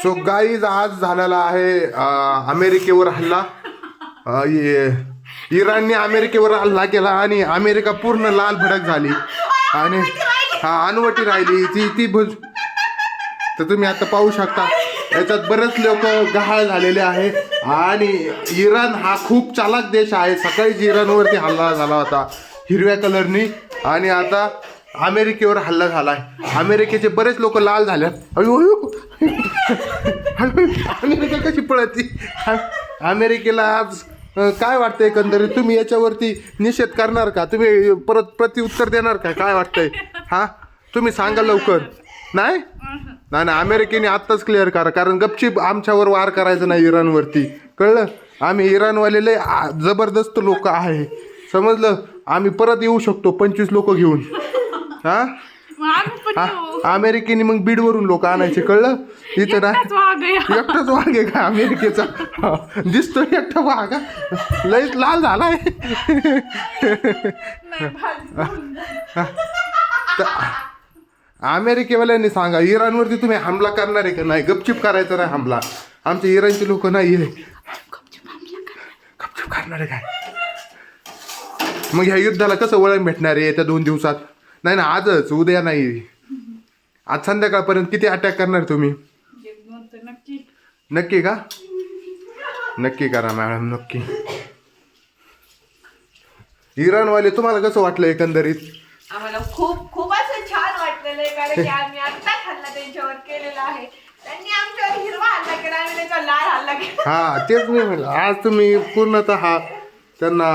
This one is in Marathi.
सो गाईज आज झालेला आहे अमेरिकेवर हल्ला. इराणने अमेरिकेवर हल्ला केला आणि अमेरिका पूर्ण लाल भडक झाली आणि अनवटी राहिली ती तर तुम्ही आता पाहू शकता याच्यात बरेच लोक गहाळ झालेले आहे. आणि इराण हा खूप चालाक देश आहे. सकाळीच इराणवरती हल्ला झाला होता हिरव्या कलरनी आणि आता अमेरिकेवर हल्ला झालाय. अमेरिकेचे बरेच लोक लाल झाले. अमेरिका कशी पळती. अमेरिकेला आज काय वाटतंय एकंदरीत तुम्ही याच्यावरती निषेध करणार का? तुम्ही परत प्रत्युत्तर देणार का? काय वाटतंय हा तुम्ही सांगा लवकर. नाही नाही नाही अमेरिकेने आत्ताच क्लिअर करा कारण गपचीप आमच्यावर वार करायचं नाही इराणवरती कळलं. आम्ही इराणवाले लय जबरदस्त लोक आहे समजलं. आम्ही परत येऊ शकतो 25 लोक घेऊन. हा अमेरिकेने मग बीडवरून लोक आणायचे कळलं. इथं ना एकटाच वाघ आहे का अमेरिकेचा दिसतो एकटा वाघ लयच लाल झालाय. अमेरिकेवाल्यांनी सांगा इराणवरती तुम्ही हमला करणार आहे का नाही. गपचिप करायचा नाही हमला. आमचे इराणचे लोक नाही आहे गपचिप करणार आहे काय. मग ह्या युद्धाला कसं वळण भेटणार आहे येत्या 2 दिवसात. नाही ना आजच उद्या नाही आज संध्याकाळपर्यंत किती अटॅक करणार तुम्ही. नक्की का? नक्की करा मॅडम नक्की. इराणवाले तुम्हाला कसं वाटलं एकंदरीत. आम्हाला खूप खूप असं छान वाटलेलं आहे कारण की आम्ही आत्ताच हल्ला त्यांच्यावर केलेला आहे. त्यांनी आमच्यावर हिरवा हल्ला केला आम्ही त्यांच्यावर लाल हल्ला केला. हा तेच मी म्हणलं आज तुम्ही पूर्णतः त्यांना